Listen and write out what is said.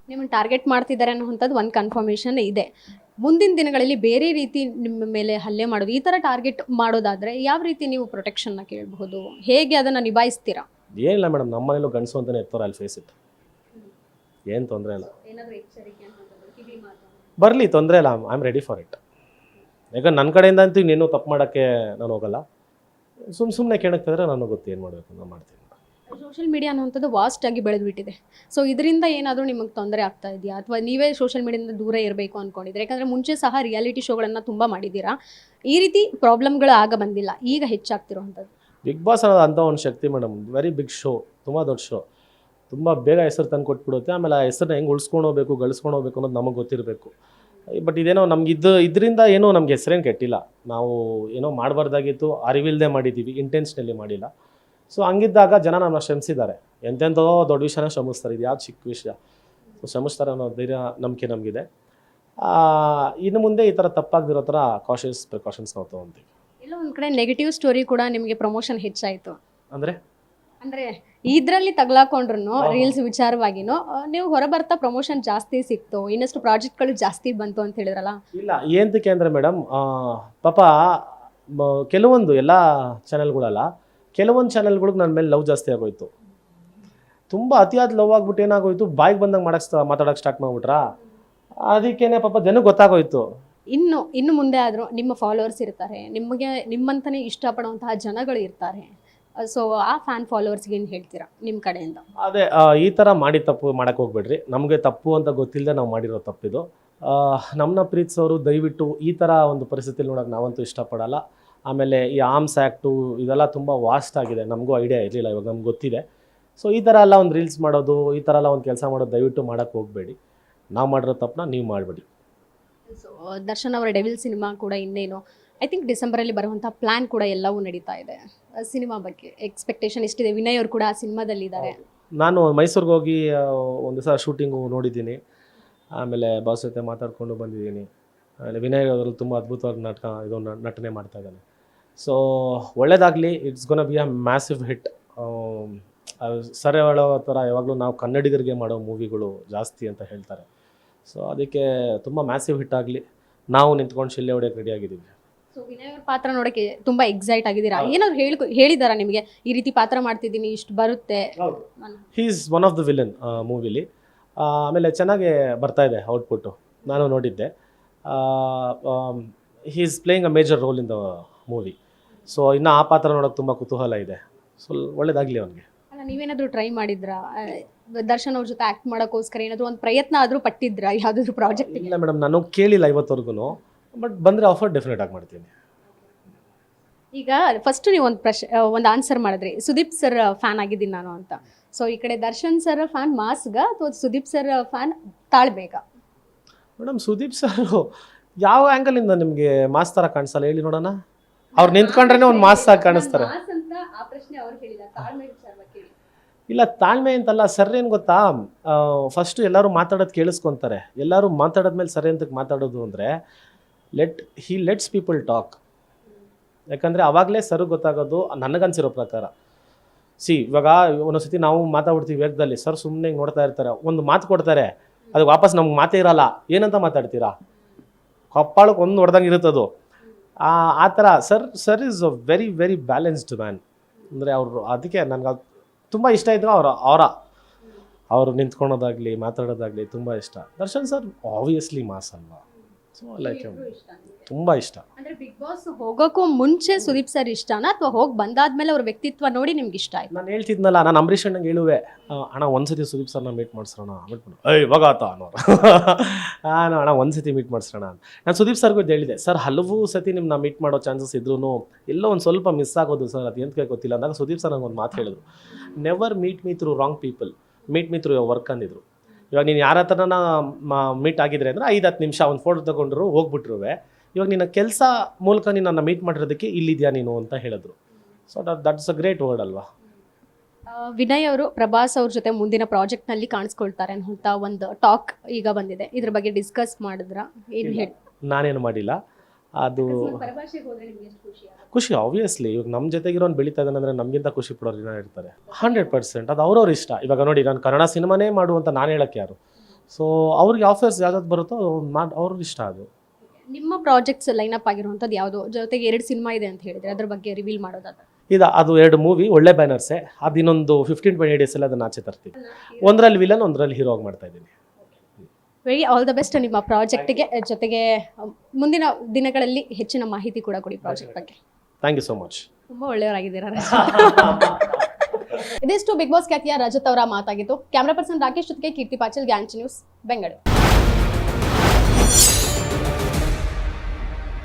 ನಿಮ್ಮನ್ನು ಟಾರ್ಗೆಟ್ ಮಾಡ್ತಿದ್ದಾರೆ ಅನ್ನುವಂಥದ್ದು ಒಂದು ಕನ್ಫರ್ಮೇಷನ್ ಇದೆ. ಮುಂದಿನ ದಿನಗಳಲ್ಲಿ ಬೇರೆ ರೀತಿ ನಿಮ್ಮ ಮೇಲೆ ಹಲ್ಲೆ ಮಾಡೋದು, ಈ ಥರ ಟಾರ್ಗೆಟ್ ಮಾಡೋದಾದರೆ ಯಾವ ರೀತಿ ನೀವು ಪ್ರೊಟೆಕ್ಷನ್ನ ಕೇಳಬಹುದು? ಹೇಗೆ ಅದನ್ನು ನಿಭಾಯಿಸ್ತೀರಾ? ಏನಿಲ್ಲ ಮೇಡಮ್, ನಮ್ಮ ಮನೇಲೂ ಗಂಡಸು ಅಂತಲೇ ಎತ್ತೋರು, ಅಲ್ಲಿ ಫೇಸ್ ಇತ್ತು, ಏನು ತೊಂದರೆ ಇಲ್ಲ. ಏನಾದರೂ ಎಚ್ಚರಿಕೆ ಅನ್ನೋದು ಕಿವಿ ಮಾತು? ಬರಲಿ, ತೊಂದರೆ ಇಲ್ಲ, I am ready for it. ಯಾಕಂದ್ರೆ ನನ್ನ ಕಡೆಯಿಂದ ಅಂತೂ ಇನ್ನೇನು ತಪ್ಪು ಮಾಡೋಕ್ಕೆ ನಾನು ಹೋಗಲ್ಲ. ಸುಮ್ಮನೆ ಕೇಳಕ್ತಿದ್ರೆ ನನಗೆ ಗೊತ್ತು ಏನು ಮಾಡಬೇಕು, ನಾನು ಮಾಡ್ತೀನಿ. ಸೋಷಿಯಲ್ ಮೀಡಿಯಾ ಅನ್ನುವಂಥದ್ದು ವಾಸ್ಟ್ ಆಗಿ ಬೆಳೆದುಬಿಟ್ಟಿದೆ. ಸೊ ಇದರಿಂದ ಏನಾದರೂ ನಿಮಗೆ ತೊಂದರೆ ಆಗ್ತಾ ಇದೆಯಾ, ಅಥವಾ ನೀವೇ ಸೋಷಿಯಲ್ ಮೀಡಿಯಾದಿಂದ ದೂರ ಇರಬೇಕು ಅಂದ್ಕೊಂಡಿದ್ರೆ? ಯಾಕಂದರೆ ಮುಂಚೆ ಸಹ ರಿಯಾಲಿಟಿ ಶೋಗಳನ್ನು ತುಂಬ ಮಾಡಿದ್ದೀರಾ, ಈ ರೀತಿ ಪ್ರಾಬ್ಲಮ್ಗಳು ಆಗ ಬಂದಿಲ್ಲ, ಈಗ ಹೆಚ್ಚಾಗ್ತಿರೋವಂಥದ್ದು. ಬಿಗ್ ಬಾಸ್ ಅನ್ನೋದು ಅಂಥ ಒಂದು ಶಕ್ತಿ ಮೇಡಮ್, ವೆರಿ ಬಿಗ್ ಶೋ, ತುಂಬ ದೊಡ್ಡ ಶೋ, ತುಂಬ ಬೇಗ ಹೆಸರು ತಂದು ಕೊಟ್ಬಿಡುತ್ತೆ. ಆಮೇಲೆ ಆ ಹೆಸರನ್ನ ಹೆಂಗೆ ಉಳಿಸ್ಕೊಂಡು ಹೋಗ್ಬೇಕು, ಗಳಿಸ್ಕೊಂಡು ಹೋಗ್ಬೇಕು ಅನ್ನೋದು ನಮಗೆ ಗೊತ್ತಿರಬೇಕು. ಬಟ್ ಇದೇನೋ ನಮ್ಗೆ ಇದರಿಂದ ಏನೋ ನಮಗೆ ಹೆಸರೇನು ಕೆಟ್ಟಿಲ್ಲ, ನಾವು ಏನೋ ಮಾಡಬಾರ್ದಾಗಿತ್ತು, ಅರಿವಿಲ್ಲದೆ ಮಾಡಿದ್ದೀವಿ, ಇಂಟೆನ್ಷನಲ್ಲಿ ಮಾಡಿಲ್ಲ. ಸೊ ಹಂಗಿದ್ದಾಗ ಜನ ನಮ್ಮನ್ನ ಶ್ರಮಿಸಿದ್ದಾರೆ, ಎಂತೆಂಥೋ ದೊಡ್ಡ ವಿಷಯನ ಶ್ರಮಿಸ್ತಾರೆ, ಇದು ಯಾವ್ದು ಚಿಕ್ಕ ವಿಷಯ. ಸೊ ಶ್ರಮಿಸ್ತಾರೆ ಅನ್ನೋ ಧೈರ್ಯ, ನಂಬಿಕೆ ನಮಗಿದೆ. ಇನ್ನು ಮುಂದೆ ಈ ಥರ ತಪ್ಪಾಗದಿರೋ ಥರ ಪ್ರಿಕಾಷನ್ಸ್ ನಾವು ತೊಗೊತೀವಿ. ಎಲ್ಲೋ ಒಂದು ಕಡೆ ನೆಗೆಟಿವ್ ಸ್ಟೋರಿ ಕೂಡ ನಿಮಗೆ ಪ್ರಮೋಷನ್ ಹೆಚ್ಚಾಯಿತು ಅಂದರೆ ಇದರಲ್ಲಿ ತಗಲಾಕೊಂಡ್ರು ರೀಲ್ಸ್ ವಿಚಾರವಾಗಿನೋ ನೀವು ಹೊರಬರ್ತಾ ಪ್ರಮೋಷನ್ ಜಾಸ್ತಿ ಸಿಕ್ತು, ಇನ್ನಷ್ಟು ಪ್ರಾಜೆಕ್ಟ್ಗಳು ಜಾಸ್ತಿ ಬಂತು ಅಂತ ಹೇಳಿದ್ರಲ್ಲ? ಇಲ್ಲ, ಏನಕ್ಕೆ ಅಂದರೆ ಮೇಡಮ್, ಪಾಪ ಕೆಲವೊಂದು ಎಲ್ಲ ಚಾನೆಲ್ಗಳಲ್ಲ, ಕೆಲವೊಂದು ಚಾನೆಲ್ಗಳಿಗೆ ನನ್ನ ಮೇಲೆ ಲವ್ ಜಾಸ್ತಿ ಆಗೋಯ್ತು. ತುಂಬ ಅತಿಯಾದ ಲವ್ ಆಗ್ಬಿಟ್ಟು ಏನಾಗೋಯ್ತು, ಬಾಯಿಗೆ ಬಂದಂಗೆ ಮಾತಾಡೋಕ್ಕೆ ಸ್ಟಾರ್ಟ್ ಮಾಡಿಬಿಟ್ರಾ. ಅದಕ್ಕೇನೆ ಪಾಪ ಜನಕ್ಕೆ ಗೊತ್ತಾಗೋಯ್ತು. ಇನ್ನು ಮುಂದೆ ಆದರೂ ನಿಮ್ಮ ಫಾಲೋವರ್ಸ್ ಇರ್ತಾರೆ, ನಿಮಗೆ ನಿಮ್ಮಂತಲೇ ಇಷ್ಟಪಡುವಂತಹ ಜನಗಳು ಇರ್ತಾರೆ. ಸೊ ಆ ಫ್ಯಾನ್ ಫಾಲೋವರ್ಸ್ಗೆ ಏನು ಹೇಳ್ತೀರಾ ನಿಮ್ಮ ಕಡೆಯಿಂದ? ಅದೇ, ಈ ಥರ ಮಾಡಿ ತಪ್ಪು ಮಾಡೋಕ್ಕೆ ಹೋಗ್ಬೇಡ್ರಿ. ನಮಗೆ ತಪ್ಪು ಅಂತ ಗೊತ್ತಿಲ್ಲದೆ ನಾವು ಮಾಡಿರೋ ತಪ್ಪಿದು. ನಮ್ಮನ್ನ ಪ್ರೀತಿಸೋರು ದಯವಿಟ್ಟು ಈ ಥರ ಒಂದು ಪರಿಸ್ಥಿತಿಲಿ ನೋಡೋಕೆ ನಾವಂತೂ ಇಷ್ಟಪಡಲ್ಲ. ಆಮೇಲೆ ಈ ಆರ್ಮ್ಸ್ ಆ್ಯಕ್ಟು ಇದೆಲ್ಲ ತುಂಬ ವಾಸ್ಟ್ ಆಗಿದೆ, ನಮಗೂ ಐಡಿಯಾ ಇರಲಿಲ್ಲ, ಇವಾಗ ನಮ್ಗೆ ಗೊತ್ತಿದೆ. ಸೊ ಈ ಥರ ಎಲ್ಲ ಒಂದು ರೀಲ್ಸ್ ಮಾಡೋದು, ಈ ಥರ ಎಲ್ಲ ಒಂದು ಕೆಲಸ ಮಾಡೋದು ದಯವಿಟ್ಟು ಮಾಡೋಕ್ಕೆ ಹೋಗಬೇಡಿ. ನಾವು ಮಾಡಿರೋ ತಪ್ಪನ್ನ ನೀವು ಮಾಡಬೇಡಿ. ಸೊ ದರ್ಶನ್ ಅವರ ಡೆವಿಲ್ ಸಿನಿಮಾ ಕೂಡ ಇನ್ನೇನು ಐ ಥಿಂಕ್ ಡಿಸೆಂಬರಲ್ಲಿ ಬರುವಂಥ ಪ್ಲ್ಯಾನ್ ಕೂಡ ಎಲ್ಲವೂ ನಡೀತಾ ಇದೆ. ಸಿನಿಮಾ ಬಗ್ಗೆ ಎಕ್ಸ್ಪೆಕ್ಟೇಷನ್ ಎಷ್ಟಿದೆ? ವಿನಯ್ ಅವರು ಕೂಡ ಆ ಸಿನಿಮಾದಲ್ಲಿದ್ದಾರೆ. ನಾನು ಮೈಸೂರಿಗೆ ಹೋಗಿ ಒಂದು ದಿವಸ ಶೂಟಿಂಗು ನೋಡಿದ್ದೀನಿ, ಆಮೇಲೆ ಬಾಸ್ ಜೊತೆ ಮಾತಾಡಿಕೊಂಡು ಬಂದಿದ್ದೀನಿ. ಆಮೇಲೆ ವಿನಯ್ ಅವರು ತುಂಬ ಅದ್ಭುತವಾಗಿ ನಟನೆ ಮಾಡ್ತಾ ಇದ್ದಾನೆ. ಸೊ ಒಳ್ಳೇದಾಗಲಿ, it's ಗೋನ be a massive hit. Sir ಹೇಳೋ ಥರ ಯಾವಾಗಲೂ ನಾವು ಕನ್ನಡಿಗರಿಗೆ ಮಾಡೋ ಮೂವಿಗಳು ಜಾಸ್ತಿ ಅಂತ ಹೇಳ್ತಾರೆ. ಸೊ ಅದಕ್ಕೆ ತುಂಬ ಮ್ಯಾಸಿವ್ ಹಿಟ್ ಆಗಲಿ, ನಾವು ನಿಂತ್ಕೊಂಡು ಶಿಲ್ಲೆ ಹೊಡೆಯೋಕ್ಕೆ ರೆಡಿ ಆಗಿದ್ದೀವಿ. ಸೊ ವಿನಯ್ ಅವ್ರ ಪಾತ್ರ ನೋಡೋಕ್ಕೆ ತುಂಬ ಎಕ್ಸೈಟ್ ಆಗಿದ್ದೀರಾ? ಏನಾದ್ರು ಹೇಳಿದಾರಾ ನಿಮಗೆ ಈ ರೀತಿ ಪಾತ್ರ ಮಾಡ್ತಿದ್ದೀನಿ, ಇಷ್ಟು ಬರುತ್ತೆ? He is one of the villain ಮೂವಿಲಿ. ಆಮೇಲೆ ಚೆನ್ನಾಗೆ ಬರ್ತಾ ಇದೆ ಔಟ್ಪುಟ್ಟು, ನಾನು ನೋಡಿದ್ದೆ. He is playing a major role in the movie. So ಇನ್ನು ಆ ಪಾತ್ರ ನೋಡೋಕೆ ತುಂಬ ಕುತೂಹಲ ಇದೆ. ಸೊ ಒಳ್ಳೇದಾಗಲಿ ಅವನಿಗೆ. ಅಲ್ಲ, ನೀವೇನಾದರೂ ಟ್ರೈ ಮಾಡಿದ್ರಾ ದರ್ಶನ್ ಅವ್ರ ಜೊತೆ ಆ್ಯಕ್ಟ್ ಮಾಡೋಕ್ಕೋಸ್ಕರ? ಏನಾದರೂ ಒಂದು ಪ್ರಯತ್ನ ಆದರೂ ಪಟ್ಟಿದ್ರಾ ಯಾವುದಾದ್ರೂ ಪ್ರಾಜೆಕ್ಟ್? ಇಲ್ಲ ಮೇಡಮ್, ನಾನು ಕೇಳಿಲ್ಲ ಇವತ್ತವರೆಗೂ, ಬಟ್ ಬಂದರೆ ಆಫರ್ ಡೆಫಿನೆಟ್ ಆಗಿ ಮಾಡ್ತೀನಿ. ಈಗ ಫಸ್ಟ್ ನೀವು ಒಂದು ಆನ್ಸರ್ ಮಾಡಿದ್ರಿ, ಸುದೀಪ್ ಸರ್ ಫ್ಯಾನ್ ಆಗಿದ್ದೀನಿ ನಾನು ಅಂತ. ಸೊ ಈ ಕಡೆ ದರ್ಶನ್ ಸರ್ ಫ್ಯಾನ್ ಮಾಸ್ಗ ಅಥವಾ ಸುದೀಪ್ ಸರ್ ಫ್ಯಾನ್ ತಾಳ್ಬೇಕಾ? ಮೇಡಮ್, ಸುದೀಪ್ ಸರ್ ಯಾವ ಆ್ಯಂಗಲಿಂದ ನಿಮಗೆ ಮಾಸ್ ಥರ ಕಾಣಿಸಲ್ಲ ಹೇಳಿ ನೋಡೋಣ? ಅವ್ರು ನಿಂತ್ಕೊಂಡ್ರೆ ಒಂದು ಮಾಸ್ ಆಗಿ ಕಾಣಿಸ್ತಾರೆ. ಇಲ್ಲ, ತಾಳ್ಮೆ ಅಂತಲ್ಲ ಸರ್. ಏನು ಗೊತ್ತಾ, ಫಸ್ಟು ಎಲ್ಲರೂ ಮಾತಾಡೋದು ಕೇಳಿಸ್ಕೊತಾರೆ. ಎಲ್ಲರೂ ಮಾತಾಡೋದ್ಮೇಲೆ ಸರ್ ಎಂತಕ್ಕೆ ಮಾತಾಡೋದು ಅಂದರೆ ಲೆಟ್ಸ್ ಪೀಪಲ್ ಟಾಕ್. ಯಾಕಂದರೆ ಆವಾಗಲೇ ಸರ್ ಗೊತ್ತಾಗೋದು ನನಗನ್ಸಿರೋ ಪ್ರಕಾರ. ಇವಾಗ ಒಂದೊಂದ್ಸತಿ ನಾವು ಮಾತಾಡ್ಬಿಡ್ತೀವಿ ವೇಗದಲ್ಲಿ, ಸರ್ ಸುಮ್ಮನೆ ನೋಡ್ತಾ ಇರ್ತಾರೆ, ಒಂದು ಮಾತು ಕೊಡ್ತಾರೆ, ಅದು ವಾಪಸ್ ನಮ್ಗೆ ಮಾತೇ ಇರಲ್ಲ. ಏನಂತ ಮಾತಾಡ್ತೀರಾ? ಕಪ್ಪಾಳಕ್ಕೆ ಒಂದು ಹೊಡೆದಂಗೆ ಇರುತ್ತದು. ಆ ಥರ sir is a very very balanced man. ಅಂದರೆ ಅವರು, ಅದಕ್ಕೆ ನನಗೆ ತುಂಬ ಇಷ್ಟ ಇದ್ರು ಅವರು ನಿಂತ್ಕೊಳೋದಾಗಲಿ ಮಾತಾಡೋದಾಗಲಿ ತುಂಬ ಇಷ್ಟ. ದರ್ಶನ್ ಸರ್ ಆಬ್ವಿಯಸ್ಲಿ ಮಾಸ್ ಅಲ್ವಾ, ಸೊ ಲೈಕ್ ತುಂಬ ಇಷ್ಟ. ಅಂದರೆ ಬಿಗ್ ಬಾಸ್ ಹೋಗೋಕ್ಕೂ ಮುಂಚೆ ಸುದೀಪ್ ಸರ್ ಇಷ್ಟನಾ, ಅಥವಾ ಹೋಗಿ ಬಂದಾದ್ಮೇಲೆ ಅವ್ರ ವ್ಯಕ್ತಿತ್ವ ನೋಡಿ ನಿಮ್ಗೆ ಇಷ್ಟ ಆಯ್ತು? ನಾನು ಹೇಳ್ತಿದ್ನಲ್ಲ, ನಾನು ಅಂಬರೀಷ್ ಅಣ್ಣಂಗೆ ಹೇಳುವೆ, ಅಣ್ಣ ಒಂದ್ಸತಿ ಸುದೀಪ್ ಸರ್ನ ಮೀಟ್ ಮಾಡಿಸ್ರೋಣ, ಇವಾಗ ಆತ ಅನ್ನೋರು. ನಾನು ಅಣ್ಣ ಒಂದ್ಸತಿ ಮೀಟ್ ಮಾಡಿಸ್ರೋಣ ಅಂತ ನಾನು ಸುದೀಪ್ ಸರ್ಗೂ ಹೇಳಿದೆ. ಸರ್ ಹಲವು ಸತಿ ನಿಮ್ಮನ್ನ ಮೀಟ್ ಮಾಡೋ ಚಾನ್ಸಸ್ ಇದ್ರೂ ಎಲ್ಲೋ ಒಂದು ಸ್ವಲ್ಪ ಮಿಸ್ ಆಗೋದು ಸರ್, ಅದು ಎಂತಕ್ಕೆ ಗೊತ್ತಿಲ್ಲ ಅಂದಾಗ ಸುದೀಪ್ ಸರ್ ನಂಗೆ ಒಂದು ಮಾತು ಹೇಳಿದ್ರು, never meet me through wrong people, meet me through your work ಅಂದಿದ್ರು. ಇವಾಗ ನೀನು ಯಾರ ಹತ್ರನ ಮೀಟ್ ಆಗಿದ್ರೆ ಅಂದರೆ 5-10 ನಿಮಿಷ ಒಂದು ಫೋಟೋ ತೊಗೊಂಡ್ರು ಹೋಗ್ಬಿಟ್ರುವೆ, ಇವಾಗ ನಿನ್ನ ಕೆಲಸ ಮೂಲಕ ನಿನ್ನನ್ನು ಮೀಟ್ ಮಾಡಿರೋದಕ್ಕೆ ಇಲ್ಲಿದೆಯಾ ನೀನು ಅಂತ ಹೇಳಿದ್ರು. So that's a great word ಅಲ್ವಾ. ವಿನಯ್ ಅವರು ಪ್ರಭಾಸ್ ಅವ್ರ ಜೊತೆ ಮುಂದಿನ ಪ್ರಾಜೆಕ್ಟ್ನಲ್ಲಿ ಕಾಣಿಸ್ಕೊಳ್ತಾರೆ ಅಂತ ಒಂದು ಟಾಕ್ ಈಗ ಬಂದಿದೆ, ಇದ್ರ ಬಗ್ಗೆ ಡಿಸ್ಕಸ್ ಮಾಡಿದ್ರಾ? ಏನು ಹೇಳಿ? ನಾನೇನು ಮಾಡಿಲ್ಲ. ಅದು ಖುಷಿ ಆಬ್ವಿಯಸ್ಲಿ. ಇವಾಗ ನಮ್ಮ ಜೊತೆಗಿರೋನು ಬೆಳೀತಾ ಇದ್ದಾನೆ ಅಂದರೆ ನಮಗಿಂತ ಖುಷಿ ಪಡೋರು ಜನ ಇರ್ತಾರೆ. 100%. ಅದು ಅವ್ರವ್ರ ಇಷ್ಟ. ಇವಾಗ ನೋಡಿ, ನಾನು ಕನ್ನಡ ಸಿನಿಮಾನೇ ಮಾಡುವಂತ ನಾನು ಹೇಳಕ್ಕೆ ಯಾರು? ಸೊ ಅವ್ರಿಗೆ ಆಫರ್ಸ್ ಯಾವ್ದಾದ್ರು ಬರುತ್ತೋ ಅವ್ರಿಗೆ ಇಷ್ಟ ಅದು. ನಿಮ್ಮ ಪ್ರಾಜೆಕ್ಟ್ಸ್ ಲೈನಪ್ ಆಗಿರುವಂಥದ್ದು ಯಾವುದು, ಜೊತೆಗೆ 2 ಸಿನಿಮಾ ಇದೆ ಅಂತ ಹೇಳಿದ್ರೆ ಅದ್ರ ಬಗ್ಗೆ ರಿವೀಲ್ ಮಾಡೋದಾದ್ರೆ? ಅದು 2 ಮೂವಿ ಒಳ್ಳೆ ಬ್ಯಾನರ್ಸೇ. ಅದು ಇನ್ನೊಂದು 15-20 ಡೇಸಲ್ಲಿ ಅದನ್ನು ಆಚೆ ತರ್ತೀವಿ. ಒಂದರಲ್ಲಿ ವಿಲನ್, ಒಂದರಲ್ಲಿ ಹೀರೋ ಆಗಿ ಮಾಡ್ತಾ ಇದ್ದೀನಿ. ವೆರಿ ಆಲ್ ದ ಬೆಸ್ಟ್ ನಿಮ್ಮ ಪ್ರಾಜೆಕ್ಟ್ಗೆ. ಜೊತೆಗೆ ಮುಂದಿನ ದಿನಗಳಲ್ಲಿ ಹೆಚ್ಚಿನ ಮಾಹಿತಿ ಕೂಡ ಕೊಡಿ ಪ್ರಾಜೆಕ್ಟ್ ಬಗ್ಗೆ. Thank you so much. ತುಂಬ ಒಳ್ಳೆಯವರಾಗಿದ್ದೀರಾ. ಇದಿಷ್ಟು ಬಿಗ್ ಬಾಸ್ ಖ್ಯಾತಿಯ ರಜತ್ ಅವರ ಮಾತಾಗಿತ್ತು. ಕ್ಯಾಮ್ರಾ ಪರ್ಸನ್ ರಾಕೇಶ್ ಜೊತೆಗೆ ಕೀರ್ತಿ ಪಾಚಲ್, ಗ್ಯಾಂಚ್ ನ್ಯೂಸ್, ಬೆಂಗಳೂರು.